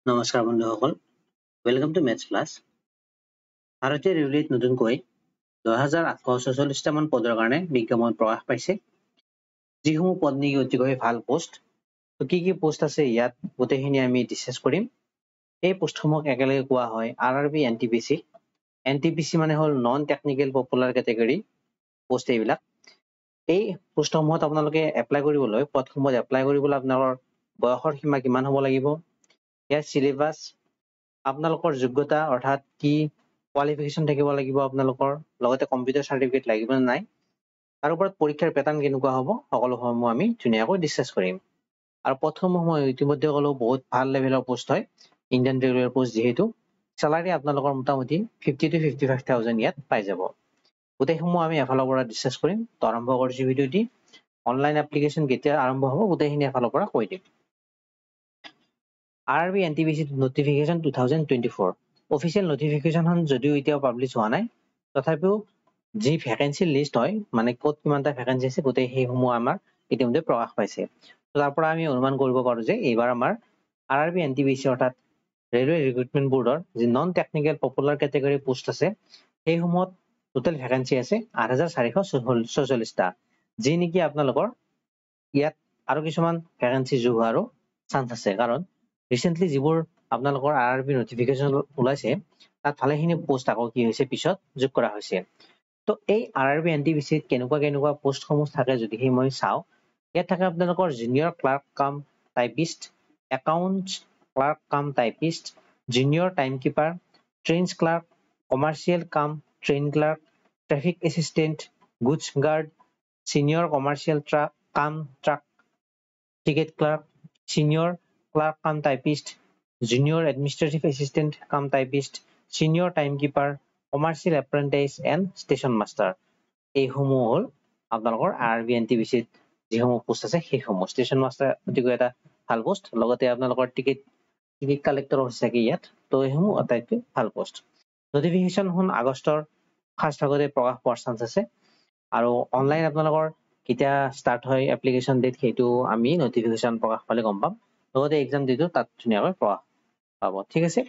নমস্কাৰ বন্ধুসকল, welcome to maths plus. ভাৰতীয় ৰেলৱেত নতুনকৈ 10,844 মান পদৰ কাৰণে বিজ্ঞাপন প্ৰকাশ পাইছে, যিসমূহ পদ নেকি অতিকৈ ভাল পোষ্ট। তো কি পোষ্ট আছে ইয়াত গোটেইখিনি আমি ডিসকাস কৰিম। এই পোষ্টসমূহক একেলগে কোৱা হয় RRB NTPC। NTPC মানে হ'ল non technical popular category post. এইবিলাক এই পোষ্টসমূহত আপোনালোকে এপ্লাই কৰিবলৈ পদসমূহত এপ্লাই কৰিবলৈ আপোনালোকৰ বয়সৰ সীমা কিমান হ'ব লাগিব, ইয়াৰ সিলেবাস, আপোনালোকৰ যোগ্যতা অৰ্থাৎ কি কোৱালিফিকেশন থাকিব লাগিব আপোনালোকৰ, লগতে কম্পিউটাৰ সাৰ্টিফিকেট লাগিব নে নাই, তাৰ ওপৰত পৰীক্ষাৰ প্যাটাৰ্ন কেনেকুৱা হ'ব, সকলোসমূহ আমি ধুনীয়াকৈ ডিসকাস কৰিম। আৰু পদসমূহ মই ইতিমধ্যে ক'লো বহুত ভাল লেভেলৰ পোষ্ট হয়, ইণ্ডিয়ান ৰেলৱেৰ পোষ্ট, যিহেতু স্যালাৰি আপোনালোকৰ মোটামুটি 50 to 55,000 ইয়াত পাই যাব। গোটেইসমূহ আমি এফালৰ পৰা ডিসকাস কৰিম। তো আৰম্ভ কৰিছো ভিডিঅ'টি। অনলাইন এপ্লিকেশন কেতিয়া আৰম্ভ হ'ব গোটেইখিনি এফালৰ পৰা কৈ দিম। RRB NTPC notification 2024 অফিচিয়েল নোটিফিকেশনখন যদিও এতিয়াও পাব্লিছ হোৱা নাই, তথাপিও যি ভ্যাকেন্সি লিষ্ট হয়, মানে ক'ত কিমানটা ভ্যাকেন্সি আছে গোটেই সেইসমূহ আমাৰ ইতিমধ্যে প্ৰকাশ পাইছে। তাৰ পৰা আমি অনুমান কৰিব পাৰো যে এইবাৰ আমাৰ RRB NTPC অৰ্থাৎ ৰেলৱে ৰিক্ৰুটমেন্ট বোৰ্ডৰ যি non technical popular category post আছে, সেইসমূহত টোটেল ভ্যাকেন্সি আছে 8,444টা, যি নেকি আপোনালোকৰ ইয়াত আৰু কিছুমান ভ্যাকেন্সি যোগ হোৱাৰো চান্স আছে। কাৰণ ৰিসেন্টলি যিবোৰ আপোনালোকৰ RRB নোটিফিকেশন ওলাইছে, তাত ভালেখিনি পোষ্ট আকৌ কি হৈছে পিছত যোগ কৰা হৈছে। তো এই RRB NTPC কেনেকুৱা পোষ্টসমূহ থাকে যদি মই চাওঁ, ইয়াত থাকে আপোনালোকৰ junior clerk cum typist, accounts clerk cum typist, junior timekeeper, trains clerk, commercial cum train clerk, traffic assistant, goods guard, senior commercial cum truck ticket clerk, senior clerk cum typist, junior administrative assistant cum typist, senior timekeeper, commercial apprentice and station master. এইসমূহ হ'ল আপোনালোকৰ RRB NTPC যিসমূহ post আছে সেইসমূহ। Station master অতিকৈ এটা ভাল post, লগতে আপোনালোকৰ টিকেট কালেক্টৰ হৈছে ইয়াত। তো এইসমূহ আটাইতকৈ ভাল পোষ্ট। নটিফিকেশনখন আগষ্টৰ ফাৰ্ষ্ট ভাগতে প্ৰকাশ পোৱাৰ চান্স আছে। আৰু অনলাইন আপোনালোকৰ কেতিয়া ষ্টাৰ্ট হয় এপ্লিকেশন ডেট, সেইটো আমি নটিফিকেশন প্ৰকাশ পালে গম পাম। লগতে এক্সাম ডেটো তাত ধুনীয়াকৈ প্ৰকাশ পাব। ঠিক আছে,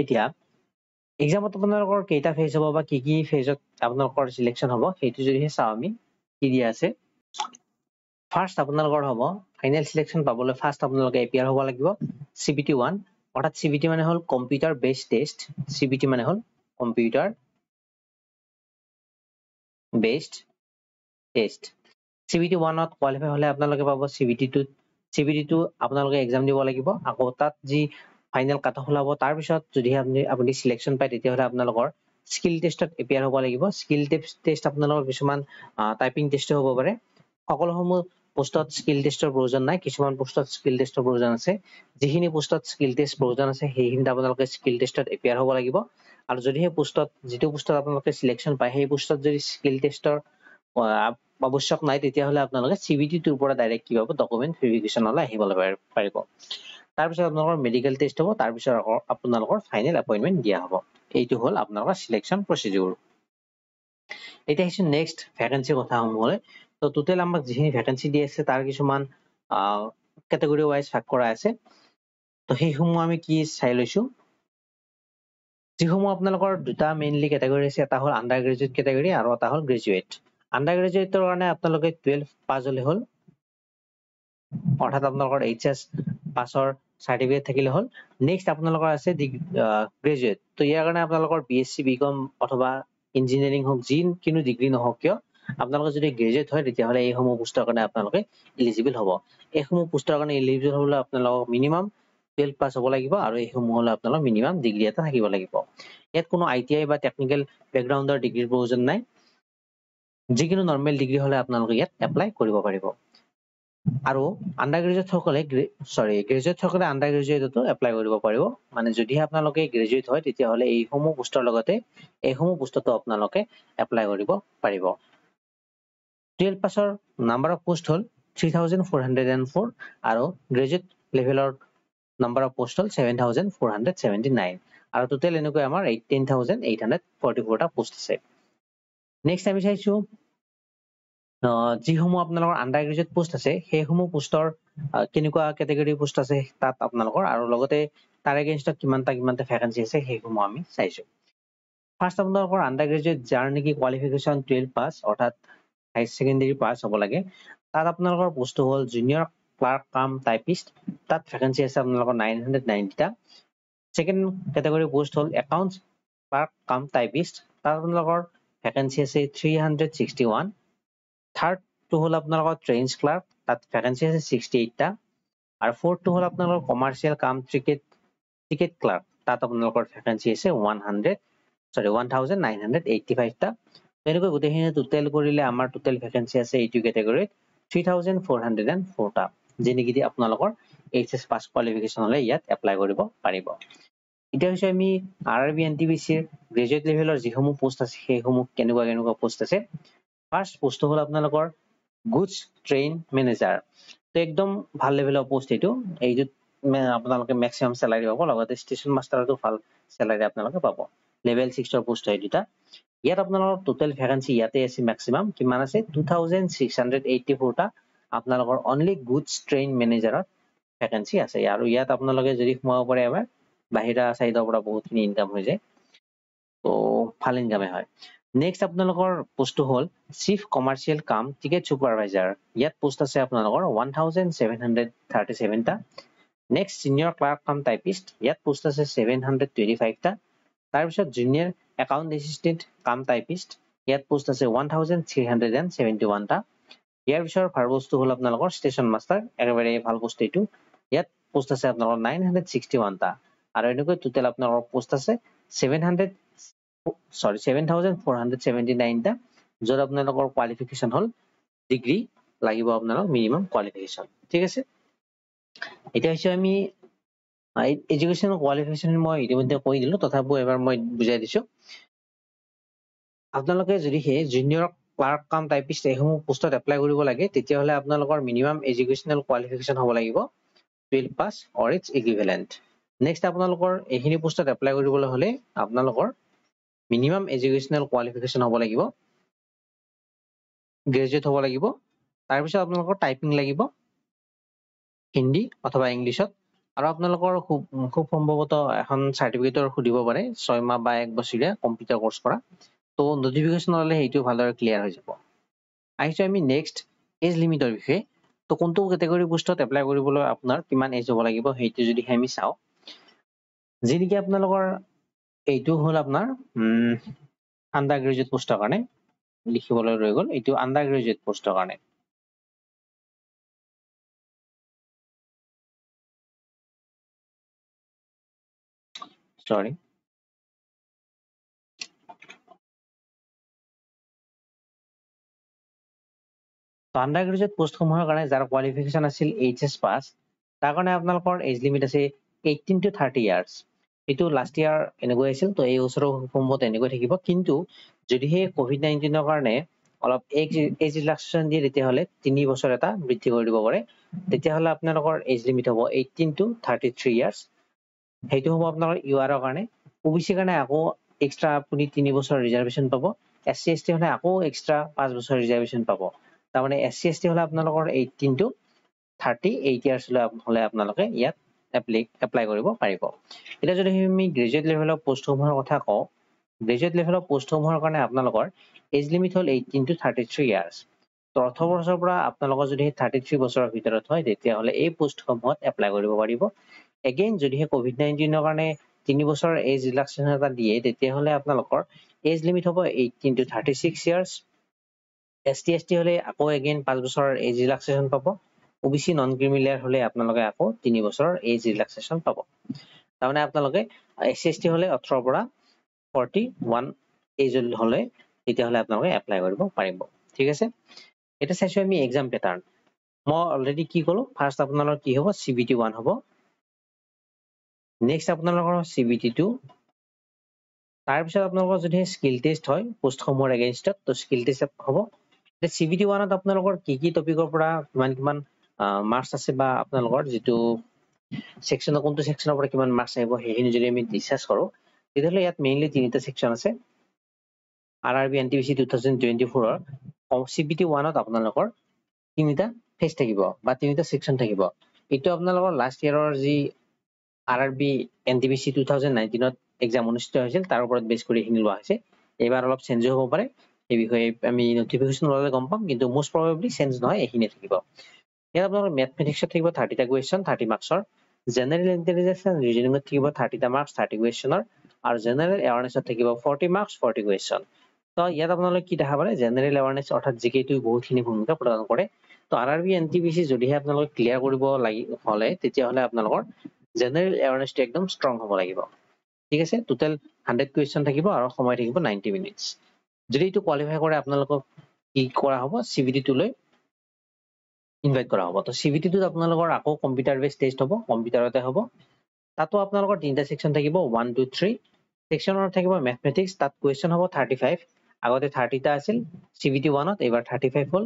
এতিয়া এক্সামত আপোনালোকৰ কেইটা ফেজ হ'ব বা কি ফেজত আপোনালোকৰ সিলেকশন হ'ব সেইটো যদি চাওঁ আমি, কি দিয়া আছে। ফাৰ্ষ্ট আপোনালোকৰ হ'ব ফাইনেল সিলেকশন পাবলৈ ফাৰ্ষ্ট আপোনালোকে এপিয়াৰ হ'ব লাগিব CBT 1, অৰ্থাৎ CBT মানে হ'ল কম্পিউটাৰ বেসড টেষ্ট। CBT মানে হ'ল কম্পিউটাৰ বেসড টেষ্ট। CBT 1ত কোৱালিফাই হলে আপোনালোকে পাব CBT 2। CBT 2 আপোনালোকে এক্সাম দিব লাগিব। আকৌ তাত যি ফাইনেল কাট অফ ওলাব, তাৰ পিছত যদি আপুনি সিলেকশন পায় তেতিয়াহ'লে আপোনালোকৰ স্কিল টেষ্টত এপিয়াৰ হ'ব লাগিব। স্কিল টেষ্ট আপোনালোকৰ কিছুমান টাইপিং টেষ্ট হ'ব পাৰে। সকলোসমূহ পোষ্টত স্কিল টেষ্টৰ প্ৰয়োজন নাই, কিছুমান পোষ্টত স্কিল টেষ্টৰ প্ৰয়োজন আছে। যিখিনি পোষ্টত স্কিল টেষ্ট প্ৰয়োজন আছে সেইখিনিত আপোনালোকে স্কিল টেষ্টত এপিয়াৰ হ'ব লাগিব। আৰু যদি সেই পোষ্টত যিটো পোষ্টত আপোনালোকে সিলেকশন পায় সেই পোষ্টত যদি স্কিল টেষ্টৰ আৱশ্যক নাই, তেতিয়াহ'লে আপোনালোকে CBT 2ৰ পৰা ডাইৰেক্ট কি হ'ব ডকুমেণ্ট ভেৰিফিকেশ্যনলৈ আহিবলৈ পাৰিব। তাৰপিছত আপোনালোকৰ মেডিকেল টেষ্ট হ'ব, তাৰপিছত আকৌ আপোনালোকৰ ফাইনেল এপইণ্টমেণ্ট দিয়া হ'ব। এইটো হ'ল আপোনালোকৰ সিলেকশন প্ৰচিডিউৰ। এতিয়া আহিছো নেক্সট ভ্যাকেন্সি কথাসমূহলৈ। তো টোটেল আমাক যিখিনি ভ্যাকেন্সি দি আছে তাৰ কিছুমান কেটেগৰী ৱাইজ ভাগ কৰা আছে। তো সেইসমূহ আমি কি চাই লৈছো। যিসমূহ আপোনালোকৰ দুটা মেইনলি কেটেগৰী আছে, এটা হ'ল আণ্ডাৰ গ্ৰেজুৱেট কেটেগৰী আৰু এটা হ'ল গ্ৰেজুৱেট। আণ্ডাৰ গ্ৰেজুৱেটৰ কাৰণে আপোনালোকে 12 পাছ হ'লে হ'ল, অৰ্থাৎ আপোনালোকৰ HS পাছৰ চাৰ্টিফিকেট থাকিলে হ'ল। নেক্সট আপোনালোকৰ আছে গ্ৰেজুৱেট। তো ইয়াৰ কাৰণে আপোনালোকৰ BSc BCom অথবা ইঞ্জিনিয়াৰিং হওক, যি কোনো ডিগ্ৰী নহওক কিয়, আপোনালোকে যদি গ্ৰেজুৱেট হয় তেতিয়াহ'লে এইসমূহ পোষ্টৰ কাৰণে আপোনালোকে এলিজিবল হ'ব। এইসমূহ পোষ্টৰ কাৰণে এলিজিবল হ'বলৈ আপোনালোকক মিনিমাম 12 পাছ হ'ব লাগিব, আৰু এইসমূহ হ'লে আপোনালোকৰ মিনিমাম ডিগ্ৰী এটা থাকিব লাগিব। ইয়াত কোনো ITI বা টেকনিকেল বেকগ্ৰাউণ্ডৰ ডিগ্ৰীৰ প্ৰয়োজন নাই। যিকোনো নৰ্মেল ডিগ্ৰী হ'লে আপোনালোকে ইয়াত এপ্লাই কৰিব পাৰিব। আৰু আণ্ডাৰ গ্ৰেজুৱেট সকলে আণ্ডাৰ গ্ৰেজুৱেটতো এপ্লাই কৰিব পাৰিব। মানে যদিহে আপোনালোকে গ্ৰেজুৱেট হয় তেতিয়াহ'লে এইসমূহ পোষ্টৰ লগতে এইসমূহ পোষ্টতো আপোনালোকে এপ্লাই কৰিব পাৰিব। 12 পাছৰ নাম্বাৰ অফ পোষ্ট হ'ল 3,404 আৰু গ্ৰেজুৱেট লেভেলৰ নাম্বাৰ অফ পোষ্ট হ'ল 7,479, আৰু টোটেল এনেকৈ আমাৰ 18,844টা পোষ্ট আছে। নেক্সট আমি চাইছো যিসমূহ আপোনালোকৰ আণ্ডাৰ গ্ৰেজুৱেট পোষ্ট আছে সেইসমূহ পোষ্টৰ কেনেকুৱা কেটেগৰী পোষ্ট আছে তাত আপোনালোকৰ, আৰু লগতে তাৰ এগেইনষ্টত কিমানটা ভ্যাকেন্সি আছে সেইসমূহ আমি চাইছো ফাৰ্স্ট আপোনালোকৰ আন্ডাৰ গ্ৰেজুৱেট যাৰ নেকি কোৱালিফিকেশ্যন 12 পাছ অৰ্থাৎ হাই সেকেন্ডাৰী পাছ হ'ব লাগে তাত আপোনালোকৰ পোষ্ট হ'ল জুনিয়ৰ ক্লাৰ্ক কাম টাইপিষ্ট তাত ভ্যাকেন্সি আছে আপোনালোকৰ 990 টা সেকেন্ড ক্যাটাগৰী পোষ্ট হ'ল একাউন্টস ক্লাৰ্ক কাম টাইপিষ্ট তাত আপোনালোকৰ ভ্যাকেন্সি আছে 361 থাৰ্ড টু হ'ল আপোনালোকৰ ট্ৰেইনছ ক্লাৰ্ক তাত ভ্যাকেন্সি আছে 68 টা আৰু ফোৰ্থ টু হ'ল আপোনালোকৰ কমাৰ্চিয়েল কাম টিকেট ক্লাৰ্ক তাত আপোনালোকৰ ভ্যাকেন্সি আছে 1985 টা তেনেকৈ গোটেইখিনি টোটেল কৰিলে আমাৰ টোটেল ভ্যাকেন্সি আছে এইটো ক্যাটাগৰীত 3404 টা যেনেকি আপোনালোকৰ এইচএছ পাস কোৱালিফিকেশ্যন হলে ইয়াত এপ্লাই কৰিব পাৰিব এতিয়া হৈছে আমি আৰআৰবি এনটিপিসিৰ গ্ৰেজুৱেট লেভেলৰ যিসমূহ পোষ্ট আছে সেইসমূহ কেনেকুৱা পোষ্ট আছে ফাৰ্স্ট পোষ্ট হ'ল আপোনালোকৰ গুডছ ট্ৰেইন মেনেজাৰ তো একদম ভাল লেভেলৰ পোষ্ট এইটো আপোনালোকে ম্যাক্সিমাম স্যালাৰি পাব লগতে ষ্টেচন মাষ্টাৰটো ভাল স্যালাৰি আপোনালোকে পাব লেভেল 6 ৰ পোষ্ট হয় দুটা ইয়াত আপোনালোকৰ টোটেল ভ্যাকেন্সি ইয়াতে আছে ম্যাক্সিমাম কিমান আছে 2684 টা আপোনালোকৰ অনলি গুডছ ট্ৰেইন মেনেজাৰত ভ্যাকেন্সি আছে আৰু ইয়াত আপোনালোকে যদি সোমাব পাৰে এবাৰ বাহিৰা সাইডৰ পৰা বহুতখিনি ইনকাম হৈ যায় তো ভাল ইনকামে হয় নেক্সট আপোনালোকৰ পোষ্ট হ'ল চিফ কমাৰ্চিয়েল কাম টিকেট সুপাৰভাইজাৰ ইয়াত পোষ্ট আছে আপোনালোকৰ 1737 টা next senior clerk cum typist ইয়াত পোষ্ট আছে 725 টা তাৰ পিছত জুনিয়ৰ একাউন্ট এসিস্ট্যান্ট কাম টাইপিষ্ট ইয়াত পোষ্ট আছে 1371 টা ইয়াৰ পিছৰ ভাল বস্তু হ'ল আপোনালোকৰ ষ্টেচন মাষ্টাৰ একেবাৰে ভাল পোষ্ট এইটো ইয়াত পোষ্ট আছে আপোনালোকৰ 961 টা আৰু এনেকৈ টোটেল আপোনালোকৰ পোষ্ট আছে 7479 টা যত আপোনালোকৰ কোৱালিফিকেশ্যন হ'ল ডিগ্ৰী লাগিব আপোনালোক মিনিমাম কোৱালিফিকেশ্যন ঠিক আছে এতিয়া হৈছে আমি এডুকেশ্যন কোৱালিফিকেশ্যন মই ইতিমধ্যে কৈ দিলো তথাপিও এবাৰ মই বুজাই দিছো আপোনালোকে যদি হে জুনিয়ৰ ক্লাৰ্ক কাম টাইপিষ্ট এইসমূহ পোষ্টত এপ্লাই কৰিব লাগে তেতিয়াহলে আপোনালোকৰ মিনিমাম এডুকেশ্যনেল কোৱালিফিকেশ্যন হ'ব লাগিব 12 পাছ অৰ ইটস ইকুইভ্যালেন্ট নেক্সট আপোনালোকৰ এইখিনি পোষ্টত এপ্লাই কৰিবলৈ হলে আপোনালোকৰ মিনিমাম এডুকেশ্যনেল কোৱালিফিকেশ্যন হ'ব লাগিব গ্ৰেজুৱেট হ'ব লাগিব তাৰ পিছত আপোনালোকৰ টাইপিং লাগিব হিন্দী অথবা ইংলিশত আৰু আপোনালোকৰ খুব সম্ভৱত এখন সাৰ্টিফিকেটৰ খুদিব পাৰে 6 মাহ বা 1 বছৰীয়া কম্পিউটাৰ কোৰ্স কৰা তো নোটিফিকেশন হলে এইটো ভালদৰে ক্লিয়াৰ হৈ যাব আহিছো আমি নেক্সট এজ লিমিটৰ বিষয়ে তো কোনটো ক্যাটাগৰী পোষ্টত এপ্লাই কৰিবলৈ আপোনাৰ কিমান এজ হ'ব লাগিব হেইটো যদি আমি চাও যেনেকি আপোনালোকৰ এইটো হ'ল আপোনাৰ আন্ডাৰ গ্ৰেজুৱেট পোষ্টৰ কাৰণে লিখিবলৈ ৰৈ গ'ল এইটো আন্ডাৰ গ্ৰেজুৱেট পোষ্টৰ কাৰণে সৰি আন্ডাৰ গ্ৰেজুৱেট পোষ্টসমূহৰ কাৰণে যাৰ কোৱালিফিকেশ্যন আছিল এইচএছ পাস তাৰ কাৰণে আপোনালোকৰ এজ লিমিট আছে 18 to 30 ইয়াৰ্স এটো লাষ্ট ইয়াৰ এনেকৈ আছিল তো এই বছৰৰ সম্ভৱত এনেকৈ থাকিব কিন্তু যদিহে কোভিড-19 ৰ কাৰণে অলপ এজ ৰিলেক্সেশন দিয়ে তেতিয়াহলে 3 বছৰ এটা বৃদ্ধি কৰি দিব পাৰে তেতিয়াহলে আপোনালোকৰ এজ লিমিট হ'ব 18 to 33 ইয়াৰ্স হেইটো হ'ব আপোনালোকৰ ইউআৰ ৰ কাৰণে ওবিসি কাৰণে আকৌ এক্সট্ৰা আপুনি 3 বছৰ ৰিজাৰ্ভেশন পাব এসসি এসটি হলে আকৌ এক্সট্ৰা 5 বছৰ ৰিজাৰ্ভেশন পাব তাৰমানে এসসি এসটি হলে আপোনালোকৰ 18 to 38 ইয়াৰ্স হলে আপোনালোকে ইয়াত এপ্লাই কৰিব পাৰিব এটা যদি আমি গ্ৰেজুৱেট লেভেলৰ পোষ্টসমূহৰ কথা কওঁ গ্ৰেজুৱেট লেভেলৰ পোষ্টসমূহৰ কাৰণে আপোনালোকৰ এজ লিমিট হ'ল 18 to 33 ইয়াৰ্স তো 18 বছৰৰ পৰা আপোনালোকৰ যদি 33 বছৰৰ ভিতৰত হয় তেতিয়াহলে এই পোষ্টসমূহত এপ্লাই কৰিব পাৰিব এগেইন যদিহে কোভিড-19 ৰ কাৰণে 3 বছৰ এজ ৰিলেক্সেশন এটা দিয়ে তেতিয়াহলে আপোনালোকৰ এজ লিমিট হ'ব 18 to 36 ইয়াৰ্স এসটি এসটি হলে আকৌ এগেইন 5 বছৰৰ এজ ৰিলেক্সেশন পাব ওবিসি নন ক্ৰিমিলেয়াৰ হলে আপোনালোকে আকৌ 3 বছৰৰ এজ ৰিলেক্সেশন পাব তাৰমানে আপোনালোকে এসসি এসটি হলে 18 পৰা 41 এজ হলে তেতিয়াহলে আপোনালোকে এপ্লাই কৰিব পাৰিব ঠিক আছে এটা চাইছো আমি এক্সাম প্যাটাৰ্ন মই অলৰেডি কি কলো ফাৰ্স্ট আপোনালোকৰ কি হ'ব CBT 1 হ'ব নেক্সট আপোনালোকৰ CBT 2 তাৰ পিছত আপোনালোকৰ যদি স্কিল টেষ্ট হয় পোষ্টসমূহৰ এগেইনষ্টত তো স্কিল টেষ্ট হ'ব CBT 1 ত আপোনালোকৰ কি টপিকৰ পৰা কিমান মাৰ্কস আছে বা আপোনালোকৰ যেটো সেকশনৰ কোনটো সেকশনৰ পৰা কিমান মাৰ্কস আহিব হেখিনি যদি আমি ডিসকাস কৰো তেতিয়াহলে ইয়াত মেইনলি তিনিটা সেকশন আছে আৰআৰবি এনটিপিসি 2024 ৰ CBT 1 ত আপোনালোকৰ তিনিটা ফেজ থাকিব বা তিনিটা সেকশন থাকিব এটো আপোনালোকৰ লাষ্ট ইয়াৰৰ যি RRB NTPC 2019 এক্সাম অনুষ্ঠিত হৈছিল তাৰ ওপৰত বেছ কৰি এইখিনি লোৱা হৈছে এইবাৰ অলপ চেঞ্জ হ'ব পাৰে এই বিষয়ে আমি নটিফিকেশন ওলালে গম পাম কিন্তু মোষ্ট প্ৰবাবলি চেঞ্জ নহয় এইখিনি থাকিব ইয়াত আপোনালোকৰ মেথমেটিক্সত থাকিব 30টা কুৱেশ্যন 30 মাৰ্কছৰ জেনাৰেল ইন্টেলিজেন্স এণ্ড ৰিজনিঙত থাকিব 30টা মাৰ্কছ 30 কুৱেশ্যনৰ আৰু জেনাৰেল এৱাৰনেছত থাকিব 40 মাৰ্কছ 40 কুৱেশ্যন তো ইয়াত আপোনালোকে কি দেখা পালে জেনাৰেল এৱাৰনেছ অৰ্থাৎ জিকেটো বহুতখিনি ভূমিকা প্ৰদান কৰে তো RRB NTPC যদিহে আপোনালোকে ক্লিয়াৰ কৰিব হলে তেতিয়াহলে আপোনালোকৰ জেনাৰেল এৱাৰনেছটো একদম ষ্ট্ৰং হ'ব লাগিব ঠিক আছে টোটাল 100 কুৱেশ্যন থাকিব আৰু সময় থাকিব 90 মিনিটছ যদি এইটো কোৱালিফাই কৰে আপোনালোকক কি কৰা হ'ব CBT লৈ ইনভাইট কৰা হ'ব তো CBT টোত আপোনালোকৰ আকৌ কম্পিউটাৰ বেছ টেষ্ট হ'ব কম্পিউটাৰতে হ'ব তাতো আপোনালোকৰ তিনিটা সেকশন থাকিব 1 2 3 সেকশনৰ থাকিব মেথমেটিক্স তাত কুৱেশ্যন হ'ব 35 আগতে 30টা আছিল CBT 1ত এবাৰ 35 হ'ল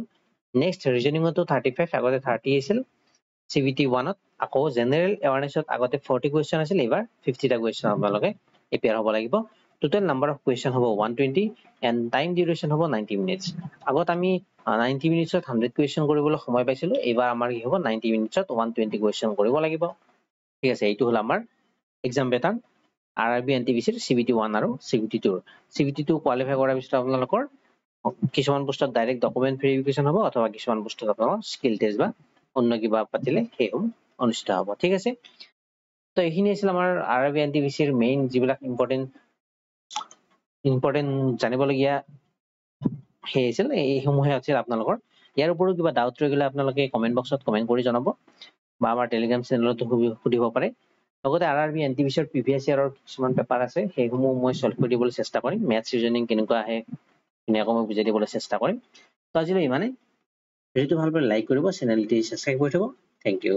নেক্সট ৰিজনিঙতো 35 আগতে 30 আছিল CBT 1ত আকৌ জেনাৰেল এৱাৰনেছত আগতে 40 কুৱেশ্যন আছিল এবাৰ 50টা কুৱেশ্যন আপোনালোকে এপিয়াৰ হ'ব লাগিব টোটাল নাম্বাৰ অফ কুৱেশ্যন হ'ব 120 এণ্ড টাইম ডিউৰেশ্যন হ'ব 90 মিনিটছ আগত আমি 90 মিনিটছত 100 কুৱেশ্যন কৰিবলৈ সময় পাইছিলোঁ এইবাৰ আমাৰ কি হ'ব 90 মিনিটছত 120 কুৱেশ্যন কৰিব লাগিব ঠিক আছে এইটো হ'ল আমাৰ exam pattern RRB NTPC CBT 1 আৰু CBT 2 CBT 2 কোৱালিফাই কৰাৰ পিছত আপোনালোকৰ কিছুমান পোষ্টত ডাইৰেক্ট ডকুমেন্ট ভেৰিফিকেশ্যন হ'ব অথবা কিছুমান পোষ্টত আপোনালোকৰ স্কিল টেষ্ট বা অন্য কিবা পাতিলে সেইসমূহ অনুষ্ঠিত হ'ব ঠিক আছে তো এইখিনি আছিল আমাৰ RRB NTPC ৰ মেইন যিবিলাক ইম্পৰ্টেন্ট জানিবলগীয়া সেই আছিল এইসমূহে আছিল আপোনালোকৰ ইয়াৰ উপৰিও কিবা ডাউট ৰহিলে আপোনালোকে কমেন্ট বক্সত কমেন্ট কৰি জনাব বা আমাৰ টেলিগ্ৰাম চেনেলত সুধিব পাৰে লগতে RRB NTPC ৰ প্ৰিভিয়াছ ইয়াৰৰ কিছুমান পেপাৰ আছে সেইসমূহ মই সলভ কৰি দিবলৈ চেষ্টা কৰিম মেথছ ৰিজনিং কেনেকুৱা আহে ধুনীয়াকৈ মই বুজাই দিবলৈ চেষ্টা কৰিম তো আজিলৈ ইমানে ভিডিঅ'টো ভাল পালে লাইক কৰিব চেনেলটি সাবস্ক্ৰাইব কৰি থব থ্যাংক ইউ